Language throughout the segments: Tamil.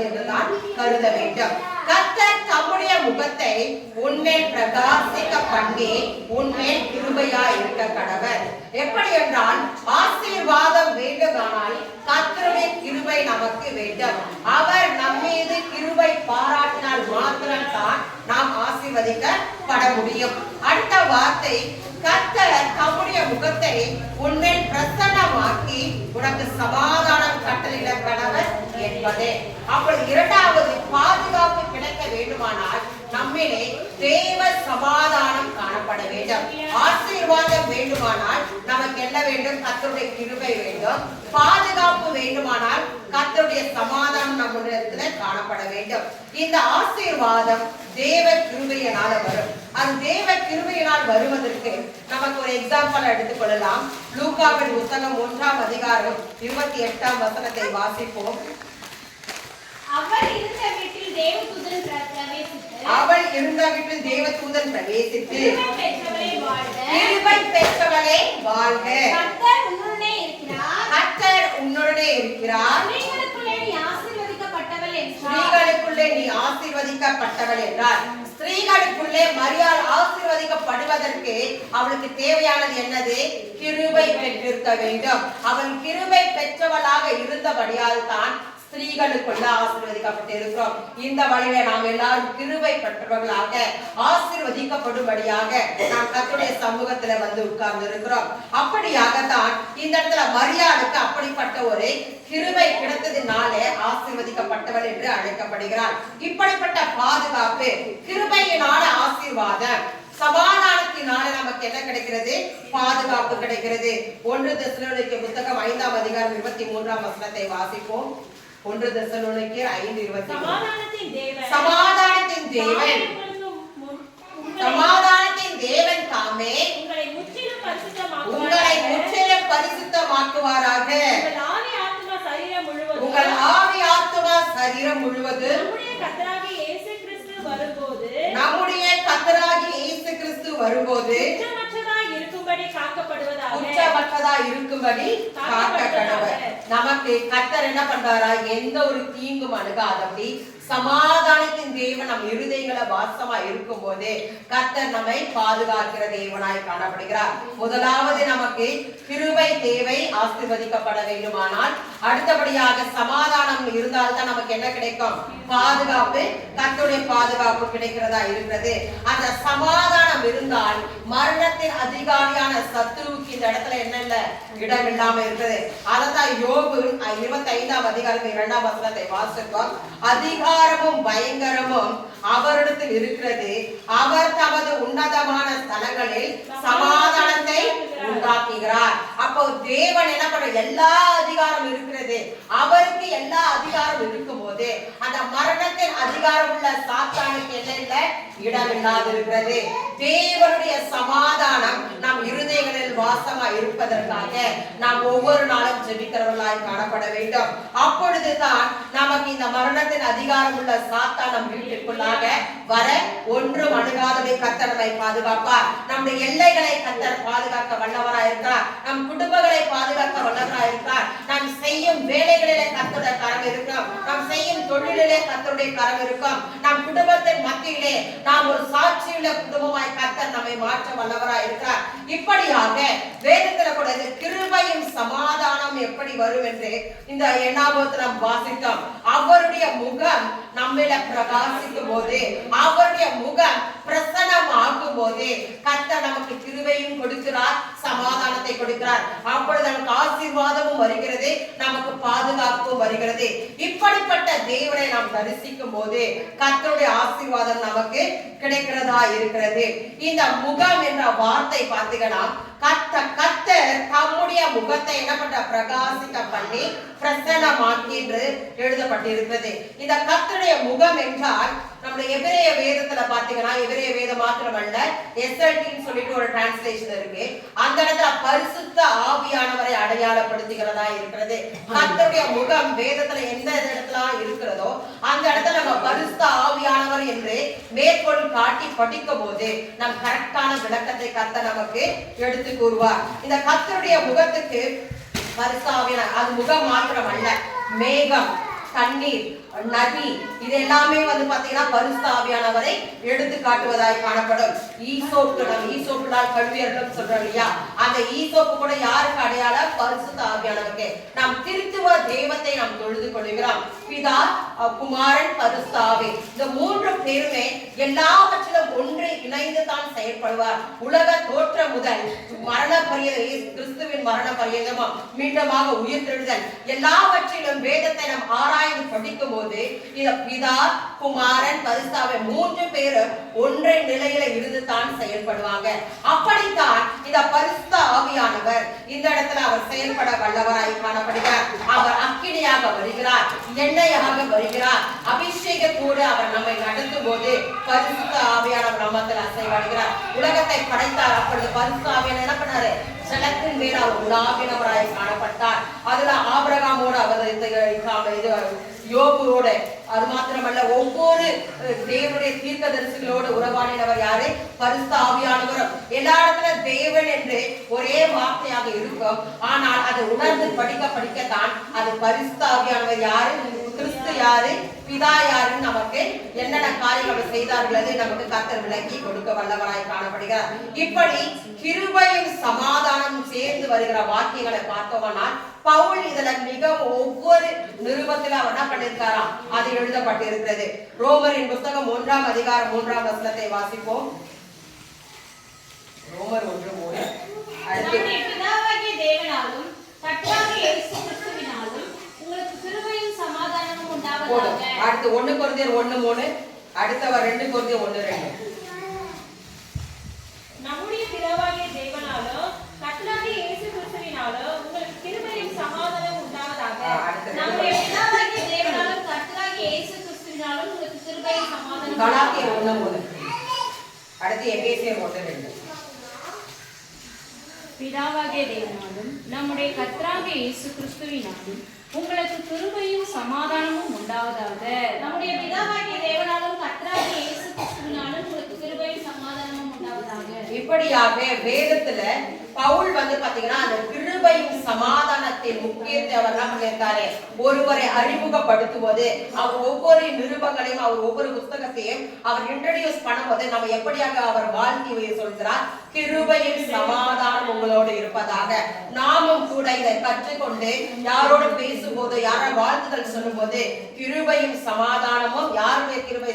என்றுதான் கருத வேண்டும். கர்த்தர் தம்முடைய முகத்தை உன்மேல் பிரகாசிக்க பண்ணி உன்மேல் கிருபையாய் இருக்க கடவர். எப்படி என்றால் ஆசீர்வாதம் வேண்டுமானால் கர்த்தருடைய கிருபை நமக்கு வேண்டும். அவர் நம்மீது கிருபை பாராட்டினால் மாத்திரம்தான் நாம் ஆசீர்வதிக்கப்பட முடியும். அடுத்த வார்த்தை, கர்த்தர் தம்முடைய முகத்தை உன்மேல் பிரசன்னமாக்கி உனக்கு சமாதானம் கட்டளையிட கடவர் என்பதே. அப்படி இரண்டாவது, பாதுகாப்பு கிடைக்க வேண்டுமானால் நம்மிலே தேவ சமாதானம் காணப்பட வேண்டும். ஆசீர்வாதம் வேண்டுமானால் நமக்கு என்ன வேண்டும்? கர்த்தருடைய கிருபை வேண்டும். பாதுகாப்பு வேண்டுமானால் கர்த்தருடைய சமாதானம் நம்முடைய காணப்பட வேண்டும். இந்த ஆசீர்வாதம் தேவ கிருபையினால வரும். அது தேவ கிருபையினால் வருவதற்கு நமக்கு ஒரு எக்ஸாம்பிள் எடுத்துக்கொள்ளலாம். லூக்காவின் புத்தகம் 1ஆம் அதிகாரம் 28ஆம் வசனத்தை வாசிப்போம். அவள் இருந்த வீட்டில் தேவதூதன் பிரவேசித்து கிருபை பெற்றவளே வாழ்க, கர்த்தர் உன்னுடனே இருக்கிறார், ஸ்திரீகளுக்குள்ளே நீ ஆசீர்வதிக்கப்பட்டவள் என்றார். ஸ்திரீகளுக்குள்ளே மரியாள் ஆசீர்வதிக்கப்படுவதற்கு அவளுக்கு தேவையானது என்னது? கிருபை பெற்றிருக்க வேண்டும். அவள் கிருபை பெற்றவளாக இருந்தபடியால் தான் ஸ்திரீகளுக்குள்ள ஆசீர்வதிக்கப்பட்டு இருக்கிறோம். இந்த வழியில நாம் எல்லாரும் கிருபை பெற்றவர்களாக ஆசீர்வதிக்கப்படும்படியாக நாம் கர்த்தருடைய சமூகத்துல வந்து உட்கார்ந்து இருக்கிறோம். அப்படியாகத்தான் இந்த இடத்துல மரியாளுக்கு அப்படிப்பட்ட ஒரு கிருபை கிடைத்ததினாலே ஆசீர்வதிக்கப்பட்டவள் என்று அழைக்கப்படுகிறார். இப்படிப்பட்ட பாதுகாப்பு, கிருபையினால ஆசீர்வாதம், சமாதானத்தினால நமக்கு என்ன கிடைக்கிறது? பாதுகாப்பு கிடைக்கிறது. 1 தெசலோனிக்கேயர் புத்தகம் 5ஆம் அதிகாரம் 23ஆம் வசனத்தை வாசிப்போம். 1 தெசலோனிக்கேயர் 5:23. சமாதானத்தின் தேவன் தாமே உங்களை முற்றிலும் பரிசுத்தமாக்குவாராக. உங்கள் ஆவி ஆத்துமா சரீரம் முழுவதும் நம்முடைய கர்த்தராகிய இயேசு கிறிஸ்து வரும்போது உச்சமற்றதா இருக்கும்படி காக்கப்படுவர். நமக்கு கர்த்தர் என்ன பண்றாரா? எந்த ஒரு தீங்கும் அணுகாதபடி சமாதானத்தின் தேவன் நம் இருதயங்கள வாசமா இருக்கும் போதே கர்த்தர் நம்மை பாதுகாக்கிற தேவனாய் காணப்படுகிறார். முதலாவது நமக்கு கிருபை தேவை, ஆசீர்வதிக்கப்பட வேண்டுமானால். அடுத்தபடியாக சமாதானம் இருந்தால்தான் நமக்கு என்ன கிடைக்கும்? பாதுகாப்பு, கர்த்தருடைய பாதுகாப்பு கிடைக்கிறதா இருக்கிறது. அந்த சமாதானம் இருந்தால் மரணத்தின் அதிகாரியான சத்துருவுக்கு இந்த இடத்துல என்னென்ன இடம் இல்லாம இருக்குது. அதான் யோபு 25ஆம் அதிகாரம் 2ஆம் வசனத்தை வாசிப்போம். அதிகாரமும் பயங்கரமும் அவரிடத்தில் இருக்கிறது, அவர் தமது உன்னதமான ஸ்தலங்களில் சமாதானத்தை உண்டாக்குகிறார். அப்போ தேவன் என்ன பண்ற? எல்லா அதிகாரம் இருக்கிறது, அவருக்கு எல்லா அதிகாரம் இருக்கும் போது அந்த மரணத்தின் அதிகாரம் உள்ள சாத்தானுக்கு என்ன இல்லை? இடம் இல்லாது இருக்கிறது. தேவனுடைய சமாதானம் நம் இருதயங்களில் வாசமா இருப்பதற்காக நாம் ஒவ்வொரு நாளும் ஜெபிக்கிறவர்களாய் காணப்பட வேண்டும். அப்பொழுதுதான் நமக்கு இந்த மரணத்தின் அதிகாரம் உள்ள சாத்தான் நம் வீட்டிற்குள்ளாக வர ஒன்றும் அணுகாததை கர்த்தர் நம்மை பாதுகாப்பார். நம்முடைய எல்லைகளை கர்த்தர் பாதுகாக்க வல்லவராய் இருக்கிறார். நம் குடும்பங்களை பாதுகாக்க வல்லவராய் இருக்கிறார். நாம் செய்யும் வேலைகளிலே கர்த்தருடைய கரம் இருக்கும். நாம் செய்யும் தொழிலிலே கர்த்தருடைய கரம் இருக்கும். நம் குடும்பத்தின் மத்தியிலே நாம் ஒரு சாட்சியுள்ள குடும்பமாய் கர்த்தர் நம்மை மாற்ற வல்லவராய் இருக்கிறார். இப்படியாக வேதத்துல கூட கிருபையும் சமாதானம் எப்படி வரும் என்று இந்த 8ஆவது நாம் வாசித்தோம். அவருடைய முகம் நம்மில பிரகாசிக்கும் போது, அவருடைய முகம் பிரசன்னம் ஆகும் போது கர்த்தர் நமக்கு கிருபையும் கொடுக்கிறார், சமாதானத்தை கொடுக்கிறார். அப்பொழுது நமக்கு ஆசீர்வாதமும் வருகிறது, நமக்கு பாதுகாப்பும் வருகிறது. இப்படிப்பட்ட தேவனை நாம் தரிசிக்கும் போது கர்த்தருடைய ஆசீர்வாதம் நமக்கு கிடைக்கிறதா இருக்கிறது. இந்த முகம் என்ற வார்த்தை பார்த்தீங்கன்னா கர்த்தர் தம்முடைய முகத்தை என்ன பண்ற? பிரகாசிக்க பண்ணி பிரசன்னமாக்கி என்று எழுதப்பட்டிருக்கிறது. இந்த கர்த்தருடைய முகம் என்றால் நம்முடைய எபிரேய வேதத்துல பாத்தீங்கன்னா, எபிரேய வேதம் மாத்திரமல்ல, எஸ்எல்டின்னு சொல்லிட்டு ஒரு டிரான்ஸ்லேஷன் இருக்கு. அந்த இடத்துல பரிசுத்த ஆவியானவரை அடையாளப்படுத்துகிறதா இருக்கிறது. கர்த்தருடைய முகம் வேதத்துல எந்த இடத்துல இருக்கிறதோ அந்த இடத்துல நம்ம பரிசுத்த ஆவியானவர் என்று மேற்கோள் காட்டி படிக்கும் போது நம் கரெக்டான விளக்கத்தை கர்த்தர் நமக்கு எடுத்து கூறுவார். இந்த கர்த்தருடைய முகத்துக்கு பரிசுத்த ஆவியானவர், அது முகம் மாத்திரம் அல்ல, மேகம், தண்ணீர், நதி, இது எல்லாமே வந்து பாத்தீங்கன்னா பரிசுத்த ஆவியானவரை எடுத்து காட்டுவதாய் காணப்படும். ஈசோப்பு, நம்ம ஈசோப்புனால் கல்வியர்கள் சொல்றோம் இல்லையா, அந்த ஈசோப்பு கூட யாருக்கு அடையாளம்? பரிசுத்த ஆவியானவருக்கு. நாம் திருத்துவ தெய்வத்தை நாம் தொழுது கொள்கிறோம். பிதா, குமாரன், பரிசுத்த ஆவி, இந்த மூன்று பேருமே எல்லாவற்றிலும் ஒன்று இணைந்து தான் செயல்படுவார். உலக தோற்றம் முதல் மரண பரியந்தம், கிறிஸ்துவின் மரண பரியந்தமும் மீண்டுமாக உயிர்த்தெழுதல், எல்லாவற்றிலும் வேதத்தை நாம் ஆராய்ந்து படிக்கும் போது இந்த பிதா, குமாரன், பரிசுத்த ஆவி மூன்று பேரும் ஒன்றை நிலையில இருந்து தான் செயல்படுவாங்க. அப்படித்தான் இந்த பரிசுத்த ஆவியானவர் இந்த இடத்துல அவர் செயல்பட வல்லவராய் காணப்படுகிறார். அவர் அக்கினியாக வருகிறார், எண்ணெயாக வருகிறார், அபிஷேகத்தோடு அவர் நம்மை நடத்தும் போது பரிசுத்த ஆவியானவர் நாமத்தில் அசைவாடுகிறார். உலகத்தை படைத்தார், அப்பொழுது பரிசுத்த ஆவியானவர் என்ன பண்ணாரு? ஜலத்தின் மேல் அவர் உலாவினவராய் காணப்பட்டார். அதுல ஆபிரகாமோடு அவர் யோபுவோட, அது மாத்திரமல்ல ஒவ்வொரு தேவனுடைய தீர்க்கதரிசிகளோடு உறவாடினவர் யாரு? பரிசுத்த ஆவியானவர். எல்லா இடத்துல தேவன் என்று ஒரே வார்த்தையாக இருக்கும், ஆனால் அதை உணர்ந்து படிக்கத்தான் அது பரிசுத்த ஆவியானவர் யாரு, கிறிஸ்து யாரு, பிதா யாருன்னு நமக்கு என்னென்ன காரியங்கள் செய்தார்கள் நமக்கு கர்த்தர் விளக்கி கொடுக்க வல்லவராய் காணப்படுகிறார். இப்படி கிருபையும் சமாதானமும் சேர்ந்து வருகிற வாக்கியங்களை பார்த்தோம்னால் பவுல் இதுல மிகவும் ஒவ்வொரு நிருபத்தில் அவர் என்ன பண்ணிருக்காராம், அது எழுதப்பட்டிருக்கிறது. ரோமரின் புத்தகம் 1ஆம் அதிகாரம் 3ஆம் வசனத்தை வாசிப்போம். ரோமர் 1:3. பிதாவாகிய தேவனாலும் கர்த்தராகிய இயேசு கிறிஸ்துவினாலும் உங்களுக்கு கிருபையும் சமாதானமும் உண்டாவதாக. அடுத்து 1 கொரிந்தியர் 1:3, அடுத்தவர் 2 கொரிந்தியர் 1:2. நம்முடைய பிதாவாகிய தேவனாலும் கர்த்தராகிய இயேசு கிறிஸ்துவினாலும் உங்களுக்கு கிருபையும் சமாதானமும் உண்டாவதாக. நம்முடைய பிதாவாகிய தேவனாலும் கர்த்தராகிய இயேசு கிறிஸ்துவினாலும் உங்களுக்கு கிருபையும் சமாதானமும். கலாத்தியர் 1:3. அடுத்து எபேசியர் 1:2. பிதாவாகிய தேவனாலும் நம்முடைய கர்த்தராகிய இயேசு கிறிஸ்துவினாலும் உங்களுக்கு கிருபையும் சமாதானமும் உண்டாவதாக. நம்முடைய பிதாவாகிய தேவனாலும் கர்த்தராகிய இயேசு கிறிஸ்துவினாலும் உங்களுக்கு கிருபையும் சமாதானமும் உண்டாவதாக. இப்படியாக வேதத்துல பவுல் வந்து பாத்தீங்கன்னா அந்த கிருபையும் சமாதானத்தின் முக்கியத்தை அவர் என்ன பண்ணியிருக்காரு, ஒருவரை அறிமுகப்படுத்துவது, அவர் ஒவ்வொரு நிருபங்களையும் அவர் ஒவ்வொரு புத்தகத்தையும் அவர் இன்ட்ரோடியூஸ் பண்ணும்போது நம்ம எப்படியாக அவர் வாழ்க்கை சொல்கிறார், கிருபையும் சமாதானம் உங்களோடு இருப்பதாக. நாமும் கூட இதை கற்றுக்கொண்டு யாரோடு பேசும்போது, யார வாழ்த்துதல் சொல்லும் போது கிருபையும் சமாதானமும், யாருடைய கிருபை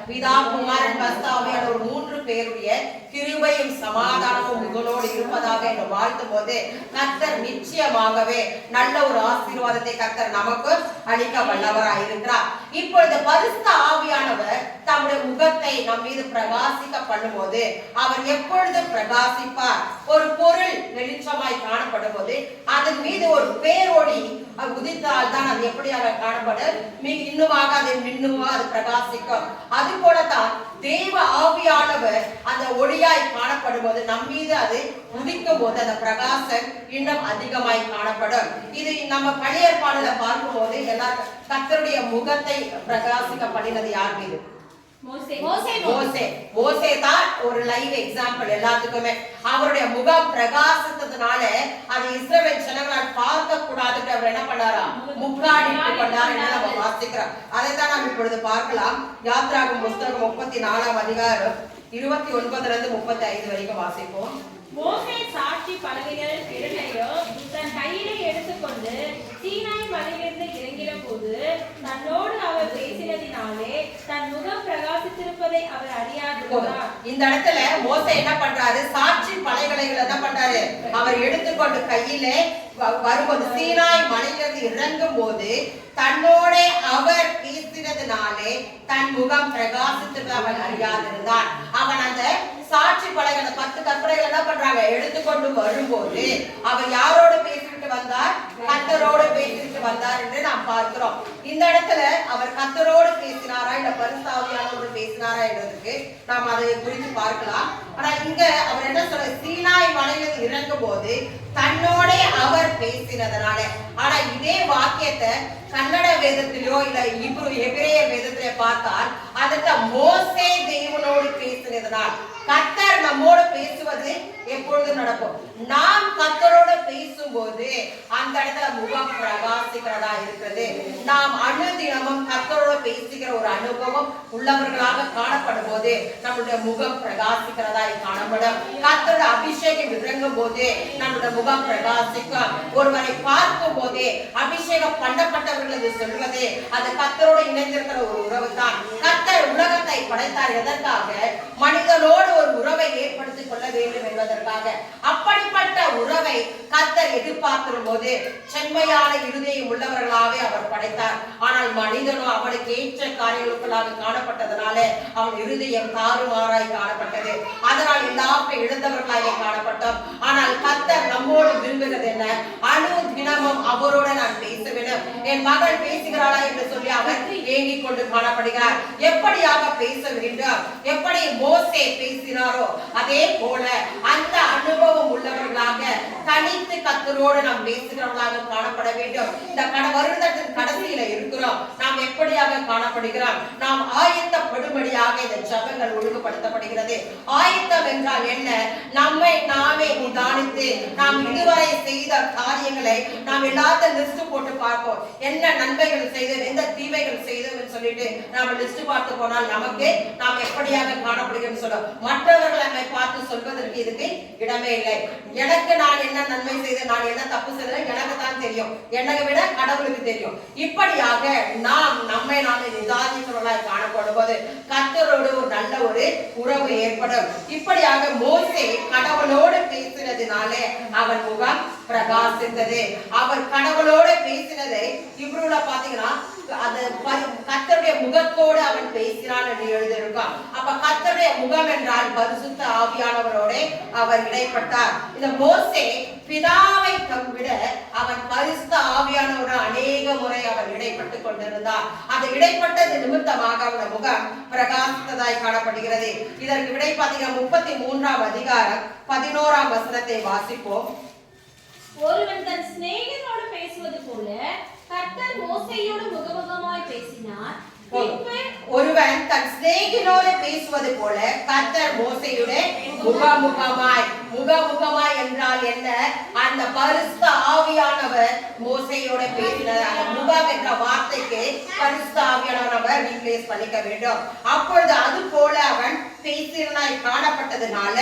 பிதா, குமாரன், பரிசுத்த ஆவியானவர் ஒரு 3 பேருடைய கிருபையும் சமாதானமும் உங்களோடு இருப்பதாக என்று வாழ்த்தும் போது கர்த்தர் நிச்சயமாகவே நல்ல ஒரு ஆசீர்வாதத்தை கர்த்தர் நமக்கு அளிக்க வல்லவராய் இருக்கிறார். இப்பொழுது பரிசுத்த ஆவியானவர் தம்முடைய முகத்தை நம் மீது பிரகாசிக்க பண்ணும்போது அவர் எப்பொழுது பிரகாசிப்பார்? ஒரு பொருள் வெளிச்சமாய் காணப்படும் போது அதன் மீது ஒரு பேரொளி உதித்தால் தான் அது எப்படியாக காணப்படும், இன்னுமாக அது மின்னுமாக அது பிரகாசிக்கும். அது போலதான் தேவ ஆவியானவர் அந்த ஒளியாய் காணப்படும் போது நம் மீது அது உதிக்கும் போது அந்த பிரகாசம் இன்னும் அதிகமாய் காணப்படும். இது நம்ம பழைய ஏற்பாடுல பார்க்கும் போது எல்லாரும் கர்த்தருடைய முகத்தை பிரகாசிக்க பண்ணினது யார் மீது? மோசே தான் ஒரு லைவ் எக்ஸாம்பிள் எல்லாத்துக்குமே. அவருடைய முகம் பிரகாசித்ததுனால அது இஸ்ரவேல் ஜனங்களால் பார்க்க கூடாதுன்னு அவர் என்ன பண்ணாரா, முக்காடிட்டு கொண்டார் என்று நம்ம வாசிக்கிறோம். அதைத்தான் நாம் இப்பொழுது பார்க்கலாம். யாத்ராகமம் புத்தகம் 34ஆம் அதிகாரம் 29 to 35 வரைக்கும் வாசிப்போம். மோசே சாட்சி பலகைகள் 2ஐயும் தன் கையிலே எடுத்துக்கொண்டு சீனாய் மலையிலிருந்து இறங்கின போது தன்னோடு அவர் பேசினதினாலே தன் முகம் பிரகாசித்திருப்பதை அவர் அறியாதிருந்தார். இந்த இடத்துல மோசே என்ன பண்றாரு, சாட்சி பலகைகளை என்ன பண்றாரு, அவர் எடுத்துக்கொண்டு கையிலே வரும்போது சீனாய் மலையிலிருந்து இறங்கும் போது தன்னோட அவர் பேசினதினாலே தன் முகம் பிரகாசித்திருப்பதை அவன் அறியாதிருந்தான். அவன் அந்த சாட்சி பலகைகளை 10 கற்பனைகள் என்ன பண்றாங்க, எடுத்துக்கொண்டு வரும்போது அவர் யாரோடு பேசிட்டு வந்தார், கர்த்தரோடு பேசிட்டு வந்தார் என்று நாம் பார்க்கிறோம். இந்த இடத்துல அவர் கர்த்தரோடு பேசினாரா இல்ல பரிசுத்த ஆவியானவரோடு பேசினாரா என்றதுக்கு நாம் அதை குறித்து பார்க்கலாம். ஆனா இங்க அவர் என்ன சொல்ற, சீனாய் மலையில் இறங்கும் போது தன்னோட அவர் பேசினதனால. ஆனா இதே வாக்கியத்தை கன்னட வேதத்திலோ இல்ல எபிரேய வேதத்திலே பார்த்தால் அதுக்கு மோசே தேவனோடு பேசினதனால் கர்த்தர் நம்மோடு பேசுவது எப்பொழுதும் நடக்கும். நாம் கர்த்தரோட பேசும்போது அந்த இடத்துல முகம் பிரகாசிக்கிறதா இருக்கிறது. நாம் அனுதினமும் கர்த்தரோட பேசுகிற ஒரு அனுபவம் உள்ளவர்களாக காணப்படும் போது நம்முடைய முகம் பிரகாசிக்கிறதா காணப்படும். கர்த்தரோட அபிஷேகம் இறங்கும் போது நம்முடைய முகம் பிரகாசிக்கும். ஒருவரை பார்க்கும் போதே அபிஷேகம் பண்ணப்பட்டவர்கள் என்று சொல்வது அது கர்த்தரோடு இணைந்திருக்கிற ஒரு உறவு தான். கர்த்தர் உலகத்தை படைத்தார் எதற்காக? மனிதனோடு ஒரு உறவை ஏற்படுத்திக் கொள்ள வேண்டும் என்பதற்காக. அப்படிப்பட்ட உறவை கர்த்தர் எதிர்பார்க்கிற போது செம்மையான இருதயம் உள்ளவர்களாக அவர் படைத்தார். ஆனால் மனிதனோ அவனுக்கு ஏற்ற காரியங்களுக்குள்ளாக காணப்பட்டதனால அவன் இருதயம் தாறுமாறாய் காணப்பட்டது. அதனால் எல்லாமே இழந்தவர்களாக காணப்பட்டோம். ஆனால் கர்த்தர் நம்மோடு விரும்புகிறது என்ன? அனுதினமும் அவரோட நான் பேச வேண்டும். என் மகள் பேசுகிறாளா என்று சொல்லி அவர் ஏங்கிக் கொண்டு காணப்படுகிறார். எப்படியாக பேச வேண்டும்? எப்படி மோசே பேசினாரோ அதே போல அந்த அனுபவம் உள்ளவர்களாக தனித்து கர்த்தரோடு நாம் பேசுகிறவர்களாக காணப்பட வேண்டும். இந்த வருடத்தின் கடைசியில இருக்கிறோம். நாம் எப்படியாக காணப்படுகிறோம்? நாம் ஆயத்தப்படும்படியாக இந்த ஜெபங்கள் ஒழுங்குபடுத்தப்படுகிறது. ஆயத்தம் என்றால் என்ன? நம்மை நாமே நிதானித்து நாம் இதுவரை செய்த காரியங்களை நாம் எல்லாத்தையும் லிஸ்ட் போட்டு பார்ப்போம். என்ன நன்மைகள் செய்தோம், எந்த தீமைகள் செய்தோம் சொல்லிட்டு நாம லிஸ்ட் பார்த்து போனால் நமக்கு நாம் எப்படியாக காணப்படுகிறோம் சொல்லும். மற்றவர்கள் நம்மை பார்த்து சொல்வதற்கு இதுக்கு இடமே இல்லை. எனக்கு நான் என்ன நன்மை செய்தேன், நான் என்ன தப்பு செய்தேன் எனக்கு தான் தெரியும். என்னை விட கடவுளுக்கு தெரியும். இப்படியாக நாம் நம்மை நாமே நிதானிக்கிறவர்களாக காணப்படும் போது கர்த்தரோடு ஒரு நல்ல ஒரு உறவு ஏற்படும். இப்படியாக மோசே கடவுளோடு பேசினதினாலே அவன் முகம் பிரகாசித்தது. அவர் கடவுளோடு பேசினதை இப்ரூல பாத்தீங்கன்னா அது கர்த்தருடைய முகத்தோடு அவன் பேசினான் என்று எழுதியிருக்கான். அப்ப கர்த்தருடைய முகம் என்றால் பரிசுத்த ஆவியானவரோட அவர் இடைப்பட்டார். இந்த மோசே பிதாவை விட அவன் பரிசுத்த ஆவியானவரோட அநேக முறை அவன் இடைப்பட்டுக் கொண்டிருந்தார். அது இடைப்பட்டது நிமித்தமாக அவன் முகம் பிரகாசித்ததாய் காணப்படுகிறது. இதற்கு விடை பார்த்தீங்கன்னா 33ஆம் அதிகாரம் 11ஆம் வசனத்தை வாசிப்போம். ஒருவன் தன் சிநேகிதனோடு பேசுவது போல கர்த்தர் மோசேயோடு முகமுகமாய் பேசினார். ஒருவன் தன் சிநேகிதனோடு பேசுவது போல கர்த்தர் மோசேயோடு முகமுகமாய் என்றால் என்ன? அந்த பரிசுத்த ஆவியானவர் மோசேயோடு பேசினார். அந்த முகம் என்ற வார்த்தைக்கு பரிசுத்த ஆவியானவர் ரீப்ளேஸ் பண்ணிக்க வேண்டும். அப்பொழுது அது போல அவன் பேசினாய் காணப்பட்டதுனால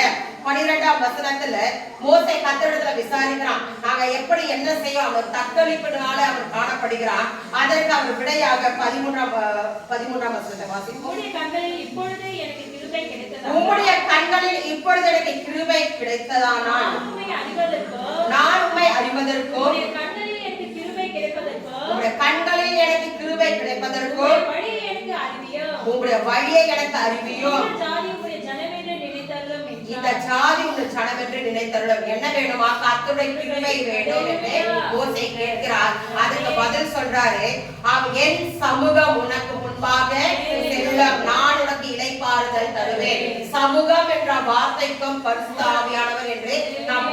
12ஆம் வசனத்துல மோசே கர்த்தரிடத்துல விசாரிக்கிறான். நாங்க எப்படி என்ன செய்யும்? அவர் தத்தளிப்பினால அவர் காணப்படுகிறான். அதற்கு அவர் விடையாக 13ஆம் வசனத்தை வாசிப்போம். உம்முடைய கண்களில் இப்பொழுது எனக்கு கிருபை கிடைத்ததா? உம்முடைய கண்களில் இப்பொழுது எனக்கு கிருபை கிடைத்ததானால் நான் உம்மை அறிவதற்கும் உம்முடைய கண்களில் எனக்கு கிருபை கிடைப்பதற்கும் உம்முடைய கண்களில் எனக்கு கிருபை கிடைப்பதற்கும் வழியை எனக்கு அறிவியும். உம்முடைய வழியை எனக்கு அறிவியும். இந்த ஜாதி உங்கள் ஜனம் என்று நினைத்தருளும். என்ன வேணுமா? கர்த்தருடைய கிருபை வேண்டும் என்று மோசே கேட்கிறார். அதுக்கு பதில் சொல்றாரு, என் சமூகம் உனக்கு முன்பாக செல்லும், நான் உனக்கு இளைப்பாறுதல் தருவேன். சமூகம் என்ற வார்த்தைக்கும் பரிசுத்த ஆவியானவர் என்று நாம்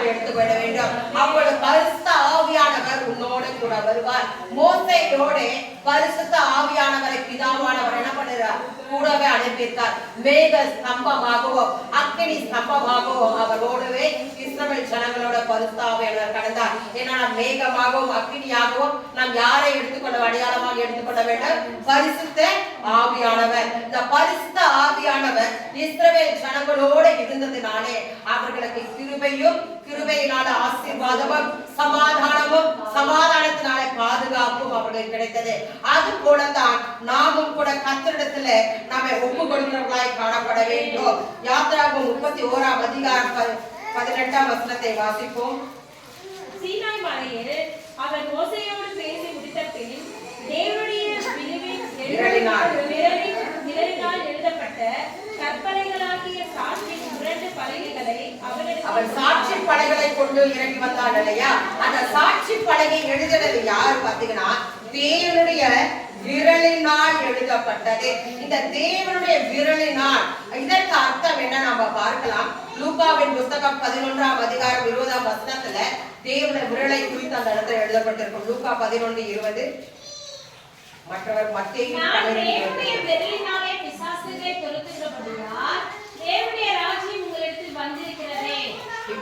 எடுத்துக்கொள்ள வேண்டும். அப்பொழுது பரிசுத்த ஆவியானவர் உன்னோடு கூட வருவார். மோசேயோடு பரிசுத்த ஆவியானவரை பிதாவானவர் என்ன பண்ணுறார்? கூடவே அனுப்பித்தார். மேக ஸ்தம்பமாகவும் அக்கினி ஸ்தம்பமாகவும் அவரோடவே இஸ்ரவேல் ஜனங்களோட பரிசுத்த ஆவியானவர் கடந்தார். ஏன்னா மேகமாகவும் அக்கினியாகவும் நாம் யாரை எடுத்துக்கொள்ள அடையாளமாக எடுத்துக்கொள்ள வேண்டும்? பரிசுத்த ஆவியானவர். இந்த பரிசுத்த ஆவியானவர் இஸ்ரவேல் ஜனங்களோட இருந்ததினாலே அவர்களுக்கு கிருபையும் கிருபையினால ஆசீர்வாதமும் சமாதானமும் சமாதானத்தினாலே பாதுகாப்பும் அவர்களுக்கு கிடைத்தது. அது போலதான் நாமும் கூட கர்த்தரிடத்துல நாம ஒப்பு கொடுக்கிறவர்களாய் காணப்பட வேண்டும். யாத்திராகமம் 31ஆம் அதிகாரம் 18ஆம் வசனத்தை வாசிப்போம். சீனாய் மலையில் அவர் மோசேயோடு பேசி முடித்த பின் தேவனுடைய விரலினால் எழுதப்பட்ட கற்பனைகளாகிய சாட்சி 2 பலகைகளை அவன் சாட்சி பலகைகளை கொண்டு இறங்கி வந்தான் இல்லையா? அந்த சாட்சி பலகை எழுதினது யார் பாத்தீங்கன்னா தேவனுடைய விரலினால் எழுதப்பட்டது. இந்த தேவனுடைய விரலினால் இதற்கு அர்த்தம் என்ன நாம பார்க்கலாம். லூக்காவின் புத்தகம் 11ஆம் அதிகாரம் 20ஆம் வசனத்துல தேவனுடைய விரலை குறித்து அந்த இடத்துல எழுதப்பட்டிருக்கும். லூக்கா 11:20. மற்றவர் மத்தேயு 12:20. விரலினாலே பிசாசுகளை துரத்துகிறபடியால் தேவனுடைய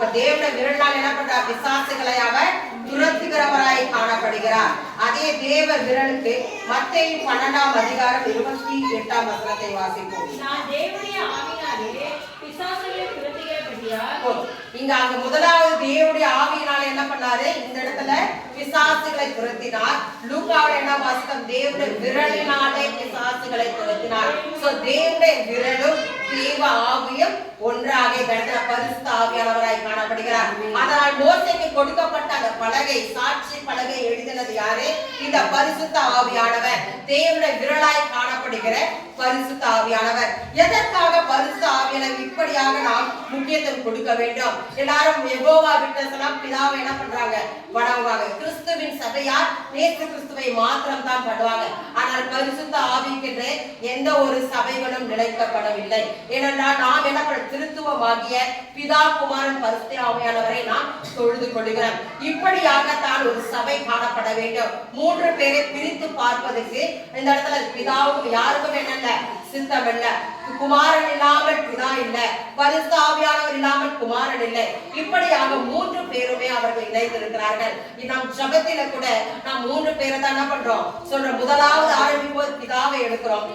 இப்ப தேவனுடைய விரலால் என்ன பண்றார்? பிசாசுகளை அவர் துரத்துகிறவராய் காணப்படுகிறார். அதே தேவ விரலுக்கு மத்தேயு 12:28 வாசிப்போம். நான் தேவனுடைய ஆவியினாலே பிசாசுகளை துரத்துகிறபடியால். இங்க அங்க முதலாவது தேவனுடைய ஆவியினால என்ன பண்ணாரு? இந்த இடத்துல பிசாசுகளை துரத்தினார். லூக்காவுல என்ன வாசித்தோம்? தேவனுடைய விரலினாலே பிசாசுகளை துரத்தினார். சோ தேவனுடைய விரலும் தேவ ஆவியும் ஒன்றாக இந்த இடத்துல பரிசுத்த ஆவியானவராய் காணப்படுகிறார். அதனால் மோசேக்கு கொடுக்கப்பட்ட அந்த பலகை, சாட்சி பலகை எழுதினது யாரு? இந்த பரிசுத்த ஆவியானவர். தேவனுடைய விரலாய் காணப்படுகிற பரிசுத்த ஆவியானவர். எதற்காக பரிசுத்த ஆவியானவர் இப்படியாக நாம் முக்கியத்துவம் கொடுக்க வேண்டும்? எல்லாரும் யெகோவா விட்னஸ்லாம் பிதாவை என்ன பண்றாங்க? வணங்குவாங்க. கிறிஸ்துவின் சபையார் இயேசு கிறிஸ்துவை மாத்திரம் தான் பண்ணுவாங்க. ஆனால் பரிசுத்த ஆவிக்கென்று எந்த ஒரு சபைகளும் நிலைக்கப்படவில்லை. ஏனென்றால் நாம் என்ன பண்ண திருத்துவமாகிய பிதா குமாரன் பரிசுத்த ஆவியானவரை நாம் தொழுது கொள்கிறோம். இப்படியாக தான் ஒரு சபை காணப்பட வேண்டும். 3 பேரை பிரித்து பார்ப்பதற்கு இந்த இடத்துல பிதாவுக்கு யாருக்கும் என்னல்ல சித்தம் இல்ல. குமாரன் இல்லாமல் பிதா இல்ல, பரிசுத்த ஆவியானவர் இல்லாமல் குமாரன் இல்லை. இப்படியாக 3 பேருமே அவர்கள் இணைந்திருக்கிறார்கள். நம் ஜபத்தில கூட நாம் 3 பேரை தான் என்ன பண்றோம் சொல்றோம். முதலாவது ஆரம்பிக்கும்போது பிதாவை எடுக்கிறோம்,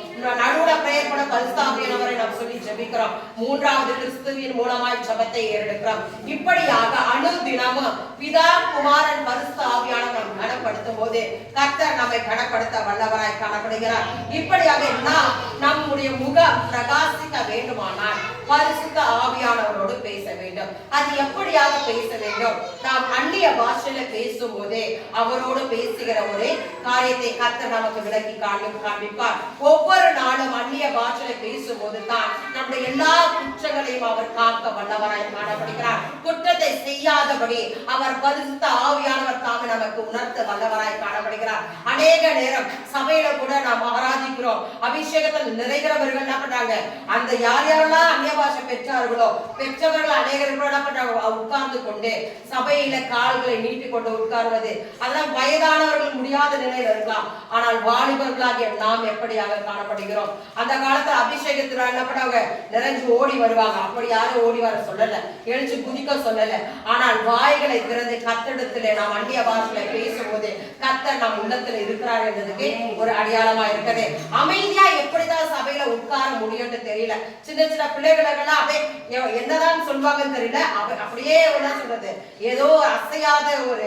நடுவுல பிரேயர் பண்ண பரிசுத்த ஆவியானவரை நாம் சொல்லி ஜெபிக்கிறோம், 3வது கிறிஸ்துவின் மூலமாய் ஜபத்தை ஏறெடுக்கிறோம். இப்படியாக அனுதினமும் பிதா குமாரன் பரிசுத்த ஆவியானவர் நாம் கனப்படுத்தும் போது கர்த்தர் நம்மை கனப்படுத்த வல்லவராய் காணப்படுகிறார். இப்படியாக நாம் நம்முடைய முகம் பிரகாசிக்க வேண்டுமானால் பரிசுத்த ஆவியானவரோடு பேச வேண்டும். அது எப்படியாக பேச வேண்டும்? நாம் அந்நிய பாஷையில பேசும் போதே அவரோடு பேசுகிற ஒரு காரியத்தை கர்த்தர் நமக்கு விளக்கி காண்பிப்பார். ஒவ்வொரு நாளும் அந்நிய பாஷையில பேசும் போது தான் நம்முடைய எல்லா குற்றங்களையும் அவர் காக்க வல்லவராய் காணப்படுகிறார். குற்றத்தை செய்யாதபடி அவர் பரிசுத்த ஆவியானவர் தாங்க நமக்கு உணர்த்த வல்லவராய் காணப்படுகிறார். அநேக நேரம் சபையில கூட நாம் ஆராதிக்கிறோம், அபிஷேகத்தில் நிறைகிறவர்கள் என்ன பண்றாங்க? அந்த யாரெல்லாம் அந்நிய பாஷை பெற்றார்களோ பெற்றவர்கள் அநேகர்கள் என்ன பண்றாங்க? உட்கார்ந்து கொண்டு சபையில கால்களை நீட்டி கொண்டு உட்கார்வது, அதெல்லாம் வயதானவர்கள் முடியாத நிலையில இருக்கலாம். ஆனால் வாலிபர்களாகிய நாம் எப்படியாக காணப்படுகிறோம்? அந்த காலத்துல அபிஷேகத்துல என்ன பண்ணாங்க? நிறைஞ்சு ஓடி வருவாங்க. அப்படி யாரும் ஓடி வர சொல்லல, எழுச்சி குதிக்க சொல்லல. ஆனால் வாய்களை திறந்து கர்த்தரிடத்திலே நாம் அந்நிய பாஷையில பேசும்போது கர்த்தர் நம் உள்ளத்துல இருக்கிறார் என்பதுக்கு ஒரு அடையாளமா இருக்குது. அமைதியா எப்படிதான் சபையில உட்கார முடியும்னு தெரியல. சின்ன சின்ன பிள்ளைகளெல்லாம் அப்படியே என்னதான் சொல்வாங்கன்னு தெரியல, அப்படியே என்ன சொல்றது, ஏதோ அசையாத ஒரு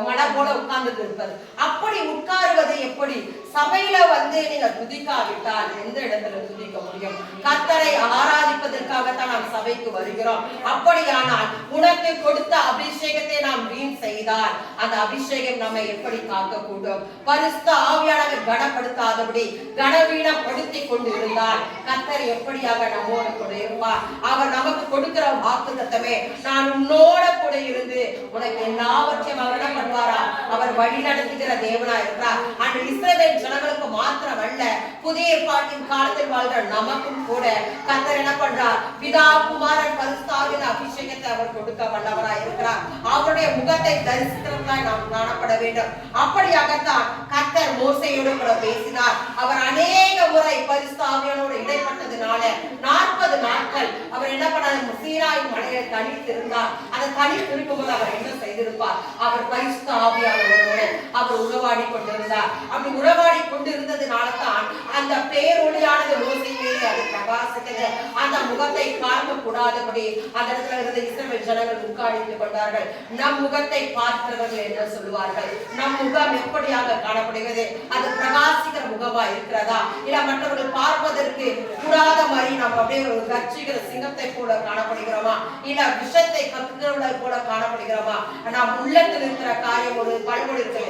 மலை போல உட்கார்ந்து இருப்பது. அப்படி உட்காருவது எப்படி? சபையில நீங்க துதிக்காவிட்டால் எந்த இடத்துல துதிக்க முடியும்? கர்த்தரை ஆராதிப்பதற்காகத்தான் நாம் சபைக்கு வருகிறோம். அப்படியானால் உனக்கு கொடுத்த அபிஷேகத்தை நாம் வீண் செய்தால் அந்த அபிஷேகம் நம்மை எப்படி காக்க கூடும்? பரிசுத்த ஆவியானவர் கனப்படுத்தாதபடி கனவீனப்படுத்தி கொண்டு இருந்தால் கர்த்தர் எப்படியாக நம்மோடு கூட இருப்பார்? அவர் நமக்கு கொடுக்கிற வாக்குத்தத்தமே, நான் உன்னோட கூட இருந்து உனக்கு எல்லாவற்றையும் அவர் என்ன பண்ணுவாரா? அவர் வழி நடத்துகிற தேவனா இருக்கிறார். அந்த இஸ்ரவேல் ஜனங்களுக்கு மாத்திரமல்ல, புதிய ஏற்பாட்டின் காலத்தில் வாழ்கிற நமக்கும் கூட கர்த்தர் என்ன பண்றார்? பிதா குமாரன் பரிசுத்த ஆவியின் அபிஷேகத்தை அவர் கொடுக்க வல்லவராய் இருக்கிறார். அவருடைய முகத்தை தரிசிக்கிறவர்களாய் நாம் காணப்பட வேண்டும். அப்படியாகத்தான் கர்த்தர் மோசேயோடு கூட பேசினார். அவர் அநேக முறை பரிசுத்த ஆவியானோடு இடைப்பட்டதுனால 40 நாட்கள் அவர் என்ன பண்ணார்? சீனாய் மலையை தனித்திருந்தார். அந்த தனித்திருக்கும்போது அவர் என்ன செய்திருப்பார்? அவர் பரிசுத்த ஆவியானவரோடு அவர் உறவாடி கொண்டிருந்தார். அப்படி உறவாடி கொண்டிருந்ததுனால தான் அந்த பேரொளியானது மோசே மேலே அது பிரகாசித்தது. அந்த முகத்தை பார்க்க கூடாதபடி அந்த இடத்துல இருந்த இஸ்ரவேல் ஜனங்கள் உட்கார்ந்து கொண்டார்கள். நம் முகத்தை பார்க்கிறவர்கள் என்ன சொல்லுவார்கள்? நம் முகம் எப்படியாக காணப்படுகிறது? அது பிரகாசிக்கிற முகமா இருக்கிறதா, இல்ல மற்றவர்கள் பார்ப்பதற்கு கூடாத மாதிரி நாம் அப்படியே ஒரு கர்ச்சிக்கிற சிங்கத்தை போல காணப்படுகிறோமா, இல்ல விஷத்தை கக்குகிறவர்களை போல காணப்படுகிறோமா? நாம் உள்ளத்தில் இருக்கிற காரியம் ஒரு பழமொழி இருக்கு,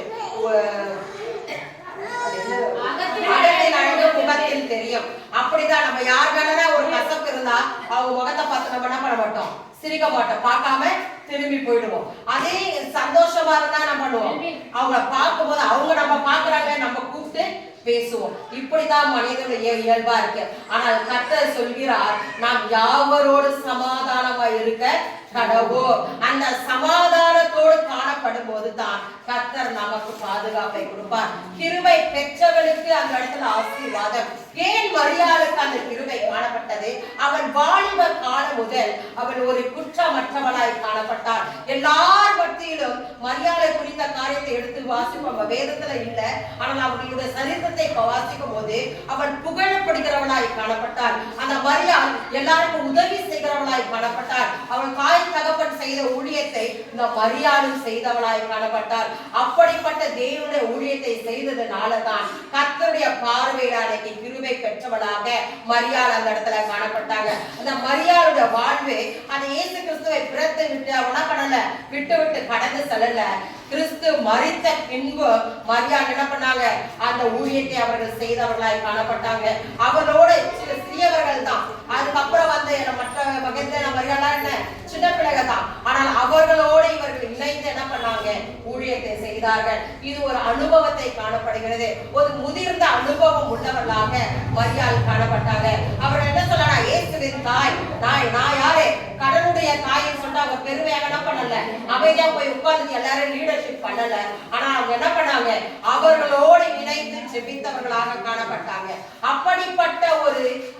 முகத்தில் தெரியும். அப்படிதான் நம்ம யார் வேணா ஒரு கசப்பு இருந்தா அவங்க முகத்தை பார்த்து நம்ம என்ன பண்ண மாட்டோம்? சிரிக்க மாட்டோம், பார்க்காம திரும்பி போயிடுவோம். அதே சந்தோஷமா இருந்தா நம்ம பண்ணுவோம், அவங்கள பார்க்கும் போது அவங்க நம்ம பாக்குறாங்க நம்ம கூப்பிட்டு பேசுவோம். இப்படிதான் மனிதனுடைய இயல்பா இருக்கு. ஆனால் கர்த்தர் சொல்கிறார், நாம் யாவரோடு சமாதானமா இருக்க கடவுள். அந்த சமாதானத்தோடு காணப்படும் போதுதான் கர்த்தர் நமக்கு பாதுகாப்பை கொடுப்பார். கிருபை பெற்றவர்களுக்கு அந்த இடத்துல ஆசீர்வாதம். ஏன் மரியாளுக்கு அந்த கிருபை காணப்பட்டது? அவன் வாலிப காலம் முதல் அவன் ஒரு குற்றமற்றவளாய் காணப்பட்டார். எல்லார் மத்தியிலும் மரியாதை குறித்த காரியத்தை எடுத்து வாசிப்போம், வேதத்துல இல்ல, ஆனால் அவர்களுடைய சரித்திரத்தை வாசிக்கும் போது அவன் புகழப்படுகிறவளாய் காணப்பட்டார். அந்த மரியாள் எல்லாருக்கும் உதவி செய்கிறவளாய் காணப்பட்டார். அவள் தாய் தகப்பன் செய்த ஊழியத்தை இந்த மரியாளும் செய்தவளாய் காணப்பட்டார். அப்படிப்பட்ட தேவனுடைய ஊழியத்தை செய்ததுனாலதான் கர்த்தருடைய பார்வையில் அன்னைக்கு கிருபை பெற்றவளாக மரியாள் அந்த இடத்துல காணப்பட்டாங்க. அந்த மரியாளுடைய வாழ்வு அந்த இயேசு கிறிஸ்துவை பிறத்தை விட்டு அவனா பண்ணல, விட்டு விட்டு கடந்து செல்லல. கிறிஸ்து மரித்த பின்பு மரியாள் என்ன பண்ணாங்க? அந்த ஊழியத்தை அவர்கள் செய்தவர்களாய் காணப்பட்டாங்க. அவர்களோட சிறியவர்கள் தான். அதுக்கப்புறம் வந்து மற்ற மகன் மரியாளா என்ன சின்ன பிள்ளைகள் தான். ஆனால் அவர்களோடு இவர்கள் இணைந்து என்ன பண்ணாங்க? ஊழியத்தை செய்தார்கள். இது ஒரு அனுபவத்தை காணப்படுகிறது. ஒரு முதிர்ந்த அனுபவம் உள்ளவர்களாக மரியாள் காணப்பட்டாங்க. அவர்கள் என்ன சொல்றாங்க? இயேசுவின் தாய். நான் யாரு? கடவுளுடைய தாயின்னு சொல்லிட்டு அவங்க பெருமையாக என்ன பண்ணல, அமைதியா போய் உட்கார்ந்து எல்லாரும் லீடர்ஷிப் பண்ணல. ஆனா அவங்க என்ன பண்ணாங்க? அவர்களோடு இணைந்து ஜெபித்தவர்களாக காணப்பட்டாங்க. அப்படிப்பட்ட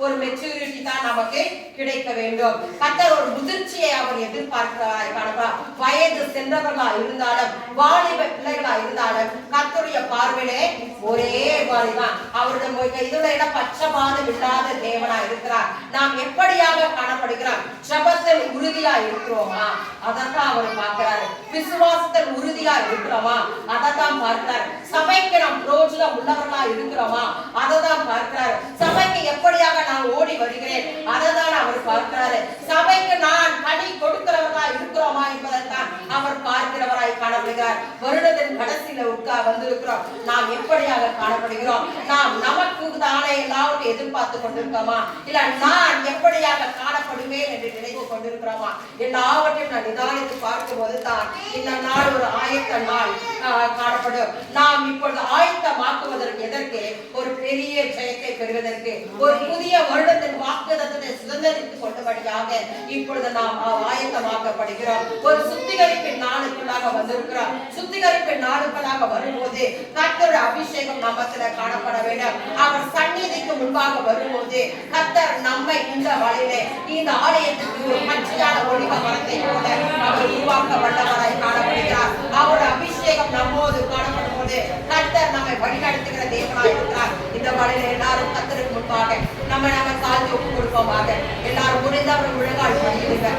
ஒரு மெச்சூரிட்டி தான் நமக்கு கிடைக்க வேண்டும். கர்த்தர் ஒரு முதிர்ச்சியை அவர் எதிர்பார்க்கிறார் காணப்பா. வயது சென்றவர்களா இருந்தாலும் வாலிப பிள்ளைகளா இருந்தாலும் கர்த்தருடைய பார்வையிலே ஒரே மாதிரிதான். அவருடைய இதுல பட்சபாதம் இல்லாத தேவனா இருக்கிறார். நாம் எப்படியாக காணப்படுகிறோம்? ஜெபத்தில் உறுதியா இருக்கிறோமா? அதான் அவர் பார்க்கிறாரு. விசுவாசத்தில் உறுதியா இருக்கிறோமா? அதான் பார்க்கிறார். சபைக்கு நாம் பிரோஜனம் உள்ளவர்களா இருக்கிறோமா? அதான் பார்க்கிறார். சபைக்கு எப்படியாக நான் ஓடி வருகிறேன்? அதான் அவர் பார்க்கிறாரு. சபைக்கு நான் கனி கொடுக்கிறவர்களா இருக்கிறோமா என்பதைத்தான் அவர் பார்க்கிறவராய் காணப்படுகிறார். வருடத்தின் கடைசியில வந்திருக்கிறோம். நாம் எப்படியாக காணப்படுகிறோம்? நாம் நமக்கு தானே எல்லாவற்றையும் எதிர்பார்த்து கொண்டிருக்கிறோமா? இல்ல நான் எப்படியாக காணப்படுவேன் என்று நினைத்து கொண்டிருக்கிறோமா? எல்லாவற்றையும் நான் நிதானித்து பார்க்கும் போது தான் இந்த நாள் ஒரு ஆயத்த நாள் காணப்படும். நாம் இப்பொழுது ஆயத்தமாக்குவதற்கு எதற்கு? ஒரு பெரிய ஜெயத்தை பெறுவதற்கு, ஒரு புதிய வருடத்தின் வாக்குதத்தை சுதந்திரித்துக் கொண்டபடியாக இப்பொழுது நாம் ஆயத்தமாக்கப்படுகிறோம். ஒரு சுத்திகரிப்பின் நாளுக்குள்ளாக வந்திருக்கிறோம். சுத்திகரிப்பின் நாளுக்குள்ளாக வரும்போது கர்த்தருடைய அபிஷேகம் நம்மத்துல காணப்பட வேண்டும். அவர் சந்நிதிக்கு முன்பாக வரும்போது கர்த்தர் நம்மை இந்த வழியிலே இந்த ஆலயத்துக்கு ஒரு பச்சையான ஒளிவ மரத்தை போல அவர் உருவாக்க வல்லவராய் காணப்படுகிறார். அவருடைய அபிஷேகம் நம்மோடு காணப்படும் போது கர்த்தர் நம்மை வழிநடத்துகிற தேவனாய் இருக்கிறார். இந்த வழியில எல்லாரும் கர்த்தருக்கு முன்பாக நம்ம தாழ்த்தி ஒப்பு கொடுப்போமாக. எல்லாரும் முடிந்தவர்கள் முழங்கால் படியிடுங்க.